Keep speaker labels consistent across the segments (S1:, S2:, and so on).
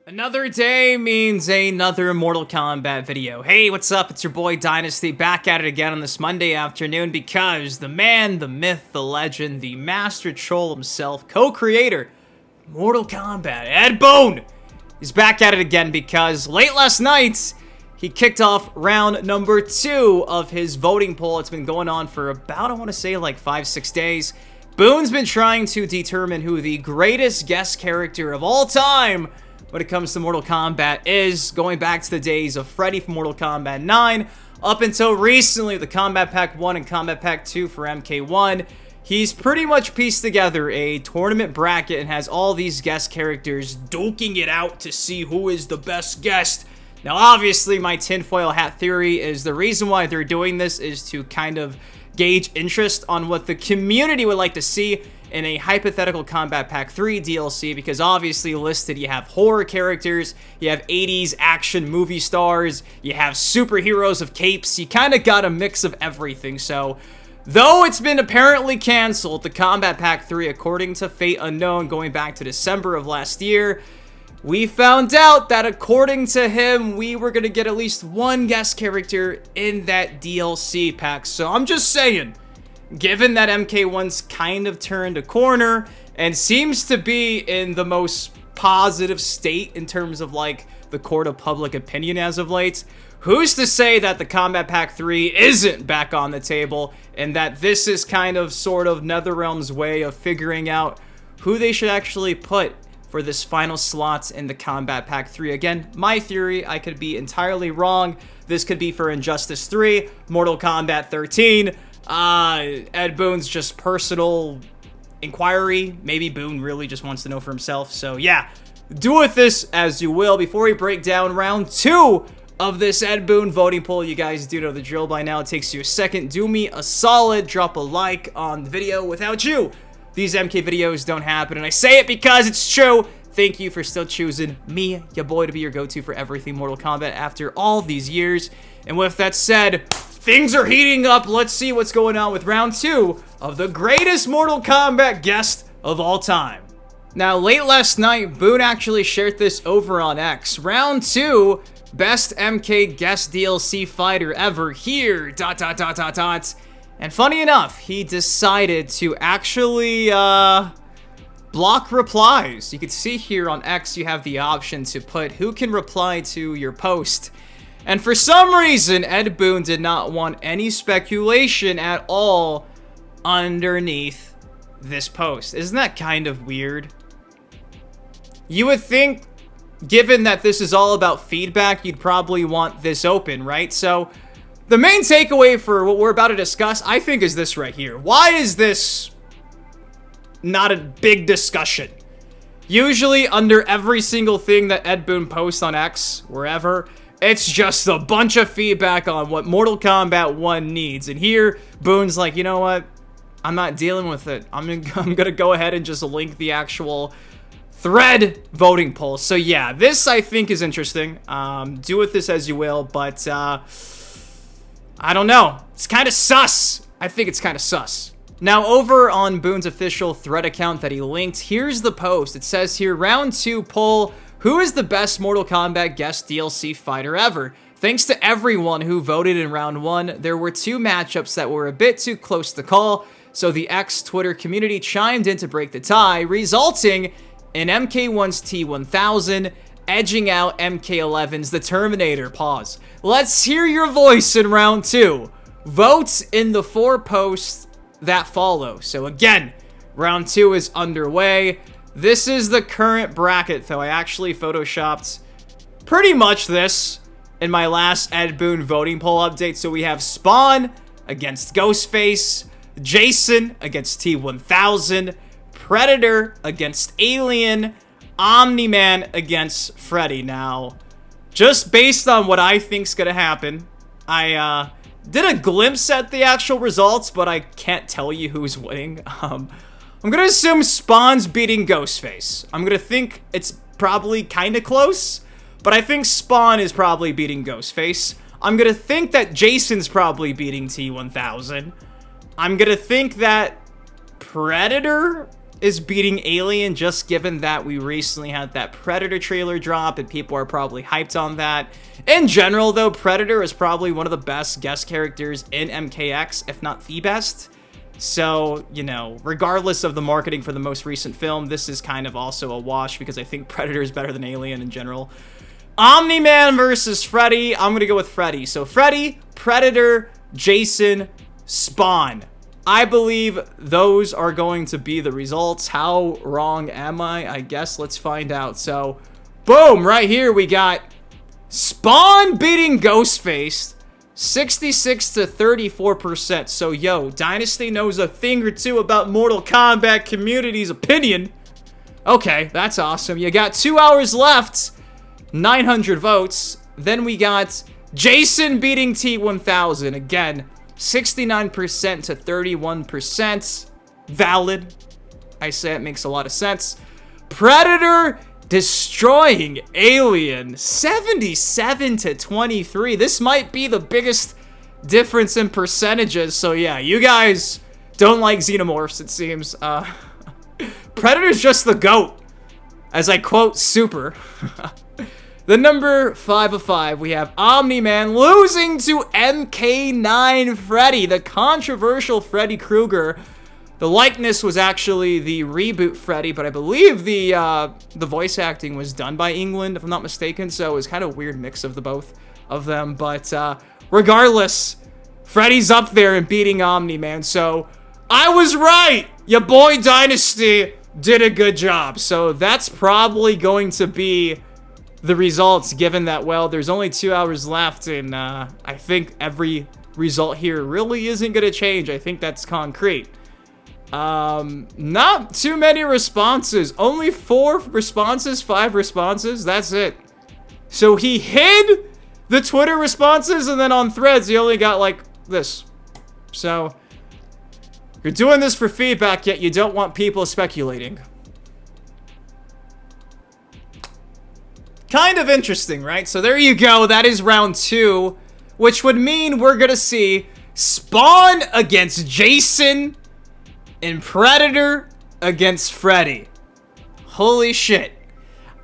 S1: Another day means another Mortal Kombat video. Hey, what's up? It's your boy Dynasty back at it again on this Monday afternoon because the man, the myth, the legend, the master troll himself, co-creator, Mortal Kombat, Ed Boon, is back at it again because late last night, he kicked off round number 2 of his voting poll. It's been going on for about, I want to say, like 5-6 days. Boon's been trying to determine who the greatest guest character of all time when it comes to Mortal Kombat is, going back to the days of Freddy from Mortal Kombat 9, up until recently, the Combat Pack 1 and Combat Pack 2 for MK1. He's pretty much pieced together a tournament bracket and has all these guest characters duking it out to see who is the best guest. Now, obviously, my tinfoil hat theory is the reason why they're doing this is to kind of gauge interest on what the community would like to see in a hypothetical Combat Pack 3 DLC, because obviously listed you have horror characters, you have 80s action movie stars, you have superheroes of capes, you kind of got a mix of everything. So, though it's been apparently canceled, the Combat Pack 3, according to Fate Unknown, going back to December of last year, we found out that according to him, we were going to get at least one guest character in that DLC pack. So I'm just saying, given that MK1's kind of turned a corner and seems to be in the most positive state in terms of like the court of public opinion as of late, who's to say that the Combat Pack 3 isn't back on the table and that this is kind of sort of NetherRealm's way of figuring out who they should actually put for this final slot in the Combat Pack 3. Again, my theory, I could be entirely wrong. This could be for Injustice 3, Mortal Kombat 13, Ed Boon's just personal inquiry. Maybe Boon really just wants to know for himself. So yeah, do with this as you will. Before we break down round 2 of this Ed Boon voting poll, you guys do know the drill by now. It takes you a second. Do me a solid, drop a like on the video. Without you, these MK videos don't happen, and I say it because it's true. Thank you for still choosing me, your boy, to be your go-to for everything Mortal Kombat after all these years. And with that said, things are heating up. Let's see what's going on with round 2 of the greatest Mortal Kombat guest of all time. Now, late last night, Boon actually shared this over on X. Round 2, best MK guest DLC fighter ever here, ... And funny enough, he decided to actually, block replies. You can see here on X, you have the option to put who can reply to your post. And for some reason, Ed Boon did not want any speculation at all underneath this post. Isn't that kind of weird? You would think, given that this is all about feedback, you'd probably want this open, right? So, the main takeaway for what we're about to discuss, I think, is this right here. Why is this not a big discussion? Usually, under every single thing that Ed Boon posts on X, wherever, it's just a bunch of feedback on what Mortal Kombat 1 needs. And here, Boon's like, you know what? I'm not dealing with it. I'm gonna go ahead and just link the actual thread voting poll. So yeah, this I think is interesting. Do with this as you will, but I don't know. It's kind of sus. I think it's kind of sus. Now, over on Boon's official thread account that he linked, here's the post. It says here, round 2 poll, who is the best Mortal Kombat guest DLC fighter ever? Thanks to everyone who voted in round 1, there were 2 matchups that were a bit too close to call, so the X Twitter community chimed in to break the tie, resulting in MK1's T1000 edging out MK11's The Terminator. Pause. Let's hear your voice in round 2. Vote in the 4 posts that follow. So again, round 2 is underway. This is the current bracket, though. I actually photoshopped pretty much this in my last Ed Boon voting poll update. So we have Spawn against Ghostface, Jason against T1000, Predator against Alien, Omni-Man against Freddy. Now, just based on what I think's gonna happen, I did a glimpse at the actual results, but I can't tell you who's winning. I'm gonna assume Spawn's beating Ghostface. I'm gonna think it's probably kinda close, but I think Spawn is probably beating Ghostface. I'm gonna think that Jason's probably beating T1000. I'm gonna think that Predator is beating Alien, just given that we recently had that Predator trailer drop and people are probably hyped on that. In general, though, Predator is probably one of the best guest characters in MKX, if not the best. So, you know, regardless of the marketing for the most recent film, this is kind of also a wash because I think Predator is better than Alien in general. Omni-Man versus Freddy. I'm going to go with Freddy. So Freddy, Predator, Jason, Spawn. I believe those are going to be the results. How wrong am I? I guess let's find out. So, boom, right here we got Spawn beating Ghostface, 66 to 34%. So, yo, Dynasty knows a thing or two about Mortal Kombat community's opinion. Okay, that's awesome. You got 2 hours left, 900 votes. Then we got Jason beating T-1000. Again, 69% to 31%. Valid. I say it makes a lot of sense. Predator destroying Alien, 77 to 23. This might be the biggest difference in percentages. So yeah, you guys don't like xenomorphs, it seems. Predator's just the GOAT, as I quote Super. The number 5 of 5, we have Omni-Man losing to MK9 Freddy, the controversial Freddy Krueger. The likeness was actually the reboot Freddy, but I believe the voice acting was done by England, if I'm not mistaken, so it was kind of a weird mix of the both of them. But regardless, Freddy's up there and beating Omni-Man, so I was right! Your boy Dynasty did a good job. So that's probably going to be the results, given that, well, there's only 2 hours left, and I think every result here really isn't going to change. I think that's concrete. Not too many responses. Only 4 responses, 5 responses. That's it. So he hid the Twitter responses, and then on Threads, he only got, like, this. So you're doing this for feedback, yet you don't want people speculating. Kind of interesting, right? So there you go. That is round 2, which would mean we're gonna see Spawn against Jason and Predator against Freddy. Holy shit.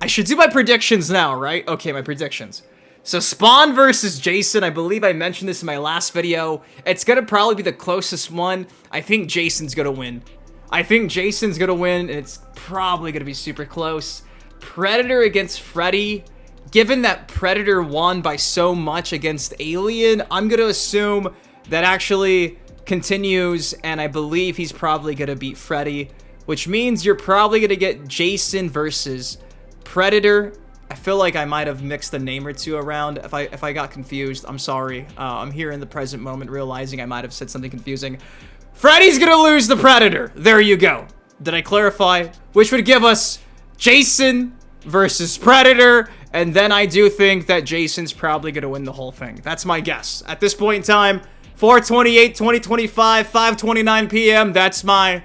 S1: I should do my predictions now, right? Okay, my predictions. So Spawn versus Jason, I believe I mentioned this in my last video. It's gonna probably be the closest one. I think Jason's gonna win. I think Jason's gonna win, and it's probably gonna be super close. Predator against Freddy. Given that Predator won by so much against Alien, I'm gonna assume that actually continues, and I believe he's probably gonna beat Freddy, which means you're probably gonna get Jason versus Predator. I feel like I might have mixed a name or two around. If I got confused, I'm sorry. I'm here in the present moment realizing I might have said something confusing. Freddy's gonna lose the Predator. There you go. Did I clarify? Which would give us Jason versus Predator, and then I do think that Jason's probably gonna win the whole thing. That's my guess. At this point in time, 4/28/2025, 5:29 p.m., that's my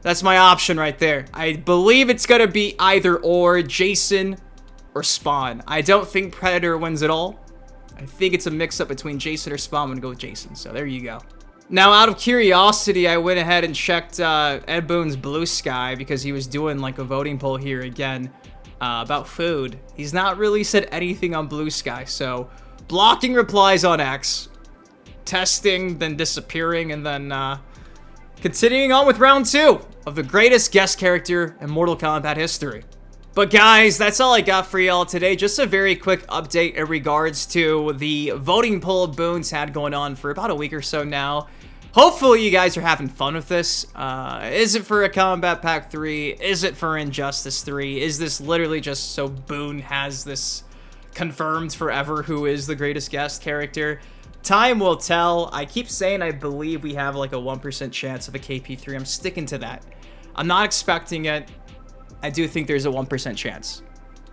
S1: option right there. I believe it's gonna be either or, Jason or Spawn. I don't think Predator wins it all. I think it's a mix-up between Jason or Spawn. I'm gonna go with Jason, so there you go. Now, out of curiosity, I went ahead and checked Ed Boon's Blue Sky because he was doing like a voting poll here again about food. He's not really said anything on Blue Sky, so blocking replies on X, testing, then disappearing, and then continuing on with round 2 of the greatest guest character in Mortal Kombat history. But guys, that's all I got for y'all today. Just a very quick update in regards to the voting poll Boon's had going on for about a week or so now. Hopefully you guys are having fun with this. Is it for a Combat Pack 3? Is it for Injustice 3? Is this literally just so Boon has this confirmed forever who is the greatest guest character? Time will tell. I keep saying I believe we have like a 1% chance of a KP3. I'm sticking to that. I'm not expecting it. I do think there's a 1% chance.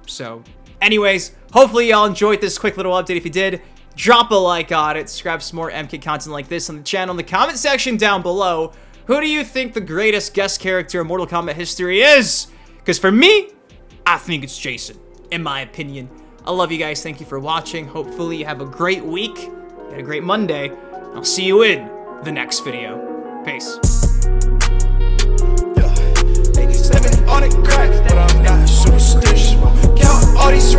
S1: So, anyways, hopefully y'all enjoyed this quick little update. If you did, drop a like on it. Subscribe for some more MK content like this on the channel. In the comment section down below, who do you think the greatest guest character in Mortal Kombat history is? Because for me, I think it's Jason, in my opinion. I love you guys. Thank you for watching. Hopefully you have a great week and a great Monday. I'll see you in the next video. Peace.
S2: on it crack, but I'm not superstitious. Count all these